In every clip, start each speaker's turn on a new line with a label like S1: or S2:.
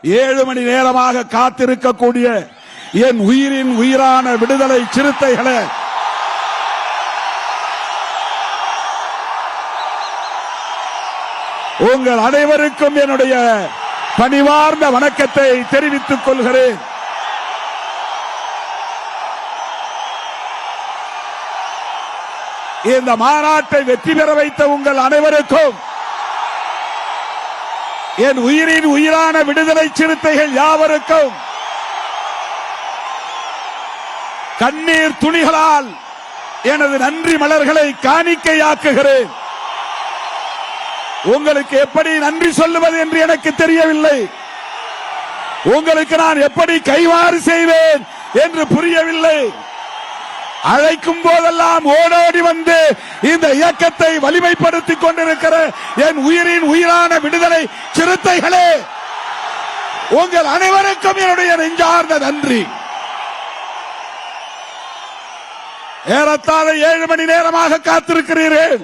S1: 7 மணி நேரமாக காத்திருக்கக்கூடிய என் உயிரின் உயிரான விடுதலை சிறுத்தைகளே, உங்கள் அனைவருக்கும் என்னுடைய பணிவார்ந்த வணக்கத்தை தெரிவித்துக் கொள்கிறேன். இந்த மாநாட்டை வெற்றி பெற வைத்த உங்கள் அனைவருக்கும், என் உயிரின் உயிரான விடுதலை சிறுத்தைகள் யாவருக்கும் கண்ணீர் துளிகளால் எனது நன்றி மலர்களை காணிக்கையாக்குகிறேன். உங்களுக்கு எப்படி நன்றி சொல்லுவது என்று எனக்கு தெரியவில்லை. உங்களுக்கு நான் எப்படி கைமாறு செய்வேன் என்று புரியவில்லை. அழைக்கும் போதெல்லாம் ஓடோடி வந்து இந்த இயக்கத்தை வலிமைப்படுத்திக் கொண்டிருக்கிற என் உயிரின் உயிரான விடுதலை சிறுத்தைகளே, உங்கள் அனைவருக்கும் என்னுடைய நெஞ்சார்ந்த நன்றி. ஏறத்தாழ 7 மணி நேரமாக காத்திருக்கிறீர்கள்.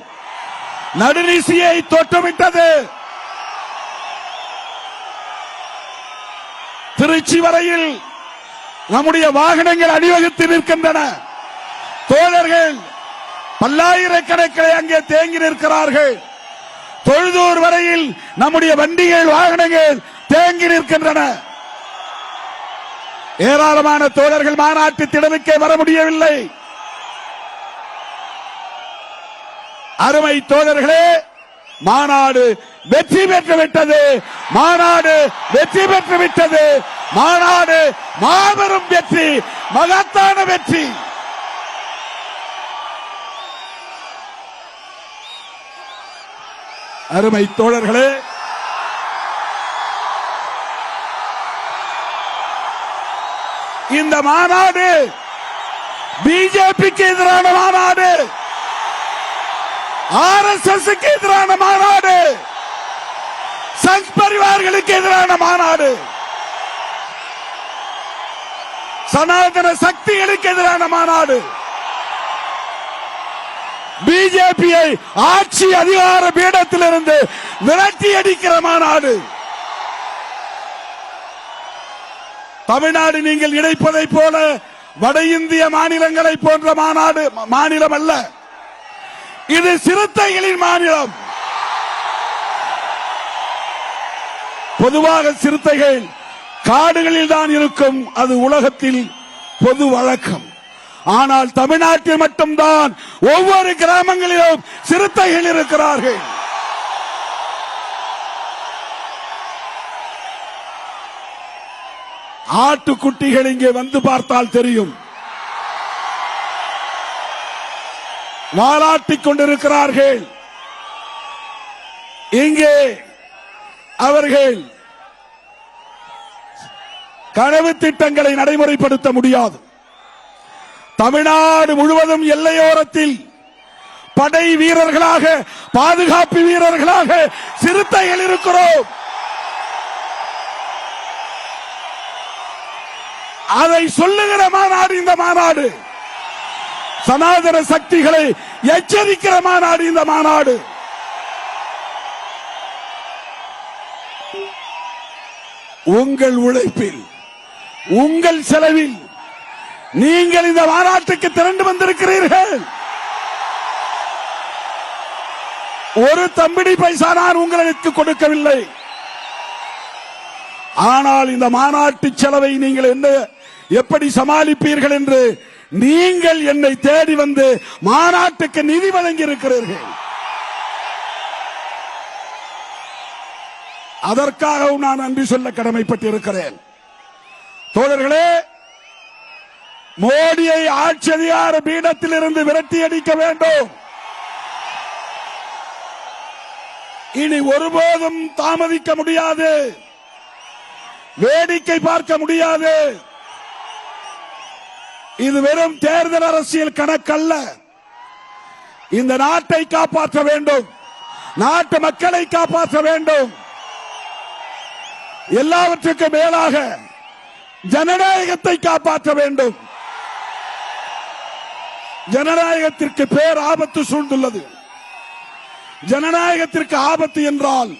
S1: நடுநிசியை தொட்டுவிட்டது. திருச்சி வரையில் நம்முடைய வாகனங்கள் அணிவகுத்து நிற்கின்றன. தோழர்கள் பல்லாயிரக்கணக்கில் அங்கே தேங்கி நிற்கிறார்கள். தொழுதூர் வரையில் நம்முடைய வண்டிகள் வாகனங்கள் தேங்கி நிற்கின்றன. ஏராளமான தோழர்கள் மாநாட்டு திடலுக்கே வர முடியவில்லை. அருமை தோழர்களே, மாநாடு வெற்றி பெற்றுவிட்டது. மாநாடு வெற்றி பெற்றுவிட்டது. மாநாடு மாபெரும் வெற்றி, மகத்தான வெற்றி. அருமை தோழர்களே, இந்த மாநாடு பிஜேபிக்கு எதிரான மாநாடு, ஆர்எஸ்எஸ்க்கு எதிரான மாநாடு, சங் பரிவார்களுக்கு எதிரான மாநாடு, சனாதன சக்திகளுக்கு எதிரான மாநாடு, பிஜேபியை ஆட்சி அதிகார பீடத்திலிருந்து விரட்டி அடிக்கிற மாநாடு. தமிழ்நாடு நீங்கள் நினைப்பதை போல வட இந்திய மாநிலங்களை போன்ற மாநிலம் அல்ல. இது சிறுத்தைகளின் மாநிலம். பொதுவாக சிறுத்தைகள் காடுகளில் தான் இருக்கும், அது உலகத்தில் பொது வழக்கம். ஆனால் தமிழ்நாட்டில் மட்டும்தான் ஒவ்வொரு கிராமங்களிலும் சிறுத்தைகள் இருக்கிறார்கள். ஆட்டுக்குட்டிகள் இங்கே வந்து பார்த்தால் தெரியும். வாலாட்டிக் கொண்டிருக்கிறார்கள். இங்கே அவர்கள் கனவு திட்டங்களை நடைமுறைப்படுத்த முடியாது. தமிழ்நாடு முழுவதும் எல்லையோரத்தில் படை வீரர்களாக, பாதுகாப்பு வீரர்களாக சிறுத்தைகள் இருக்கிறோம். அதை சொல்லுகிற மாநாடு இந்த மாநாடு. சனாதன சக்திகளை எச்சரிக்கிற மாநாடு இந்த மாநாடு. உங்கள் உழைப்பில், உங்கள் செலவில் நீங்கள் இந்த மாநாட்டுக்கு திரண்டு வந்திருக்கிறீர்கள். ஒரு தம்பிடி பைசா நான் உங்களுக்கு கொடுக்கவில்லை. ஆனால் இந்த மாநாட்டு செலவை நீங்கள் எப்படி சமாளிப்பீர்கள் என்று நீங்கள் என்னை தேடி வந்து மாநாட்டுக்கு நிதி வழங்கி இருக்கிறீர்கள். அதற்காகவும் நான் நன்றி சொல்ல கடமைப்பட்டிருக்கிறேன். தோழர்களே, மோடியை ஆட்சி அதிகார பீடத்தில் இருந்து விரட்டி அடிக்க வேண்டும். இனி ஒருபோதும் தாமதிக்க முடியாது, வேடிக்கை பார்க்க முடியாது. இது வெறும் தேர்தல் அரசியல் கணக்கல்ல. இந்த நாட்டை காப்பாற்ற வேண்டும், நாட்டு மக்களை காப்பாற்ற வேண்டும். எல்லாவற்றுக்கும் மேலாக ஜனநாயகத்தை காப்பாற்ற வேண்டும். ஜனநாயகத்திற்கு பேர் ஆபத்து சூழ்ந்துள்ளது. ஜனநாயகத்திற்கு ஆபத்து என்றால்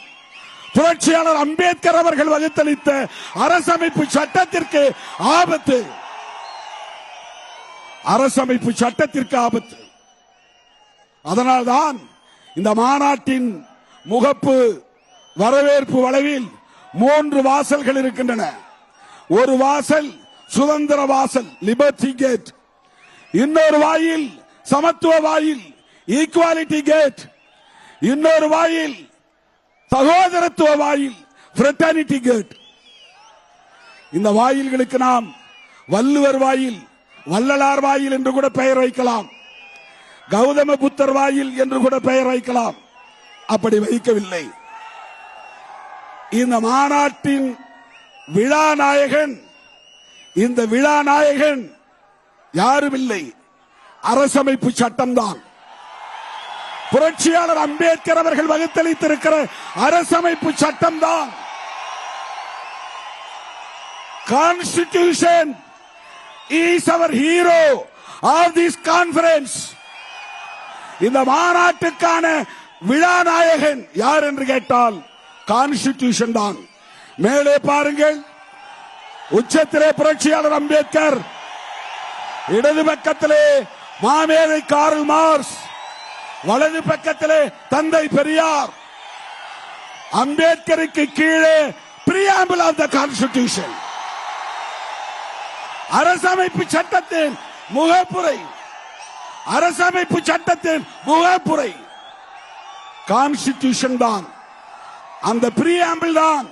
S1: புரட்சியாளர் அம்பேத்கர் அவர்கள் வகுத்தளித்த அரசமைப்பு சட்டத்திற்கு ஆபத்து. அரசமைப்பு சட்டத்திற்கு ஆபத்து. அதனால்தான் இந்த மாநாட்டின் முகப்பு வரவேற்பு வளைவில் 3 வாசல்கள் இருக்கின்றன. ஒரு வாசல் சுதந்திர வாசல், லிபர்ட்டி கேட். இன்னொரு வாயில் சமத்துவ வாயில், ஈக்குவாலிட்டி கேட். இன்னொரு வாயில் சகோதரத்துவ வாயில், ஃப்ரெட்டர்னிட்டி கேட். இந்த வாயில்களுக்கு நாம் வள்ளுவர் வாயில், வள்ளலார் வாயில் என்று கூட பெயர் வைக்கலாம், கௌதம புத்தர் வாயில் என்று கூட பெயர் வைக்கலாம். அப்படி வைக்கவில்லை. இந்த மாநாட்டின் விழா நாயகன், இந்த விழா நாயகன் யாரும் இல்லை, அரசமைப்பு சட்டம்தான். புரட்சியாளர் அம்பேத்கர் அவர்கள் வகுத்தளித்திருக்கிற அரசமைப்பு சட்டம்தான். Constitution is our hero of this conference. இந்த மாநாட்டுக்கான விழா நாயகன் யார் என்று கேட்டால் கான்ஸ்டிடியூஷன் தான். மேலே பாருங்கள், உச்சத்திலே புரட்சியாளர் அம்பேத்கர், இடது பக்கத்திலே மாமேதை கார்ல் மார்க்ஸ், வலது பக்கத்திலே தந்தை பெரியார். அம்பேத்கருக்கு கீழே பிரியாம்பிள் ஆஃப் த கான்ஸ்டிடியூஷன், அரசமைப்பு சட்டத்தின் முகப்புரை. அரசமைப்பு சட்டத்தின் முகப்புரை கான்ஸ்டிடியூஷன் தான். அந்த பிரியாம்பிள் தான்,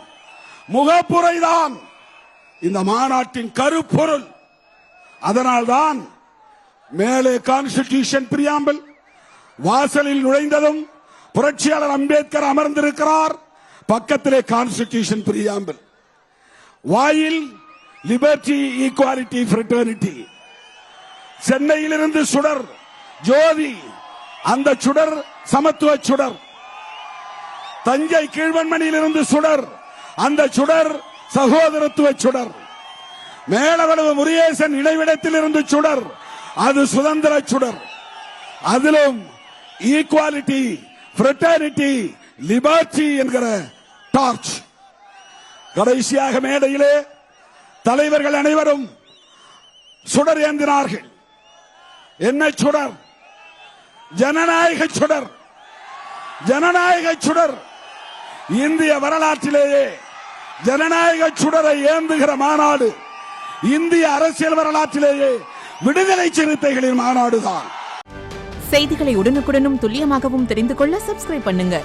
S1: முகப்புரை தான் இந்த மாநாட்டின் கருப்பொருள். அதனால்தான் மேலே கான்ஸ்டிடியூஷன் பிரியாம்பிள், வாசலில் நுழைந்ததும் புரட்சியாளர் அம்பேத்கர் அமர்ந்திருக்கிறார், பக்கத்திலே கான்ஸ்டிடியூஷன் பிரியாம்பிள். வாயில் லிபர்ட்டி, ஈக்குவாலிட்டி, ஃப்ரெட்டர்னிட்டி. சென்னையிலிருந்து சுடர் ஜோதி, அந்த சுடர் சமத்துவ சுடர். தஞ்சை கீழ்வன்மணியிலிருந்து சுடர், அந்த சுடர் சகோதரத்துவ சுடர். மேலவளவு முருகேசன் இடைவிடத்தில் இருந்து சுடர், அது சுதந்திர சுடர். அதிலும் ஈக்குவாலிட்டி, ஃப்ரெட்டர்னிட்டி, லிபர்ட்டி என்கிற டார்ச். கடைசியாக மேடையிலே தலைவர்கள் அனைவரும் சுடர் ஏந்தினார்கள். என்ன சுடர்? ஜனநாயக சுடர். ஜனநாயக சுடர். இந்திய வரலாற்றிலேயே ஜனநாயக சுடரை ஏந்துகிற மாநாடு இந்திய அரசியல் வரலாற்றிலேயே விடுதலை சிறுத்தைகளின் மாநாடுதான்.
S2: செய்திகளை உடனுக்குடனும் துல்லியமாகவும் தெரிந்து கொள்ள சப்ஸ்கிரைப் பண்ணுங்க.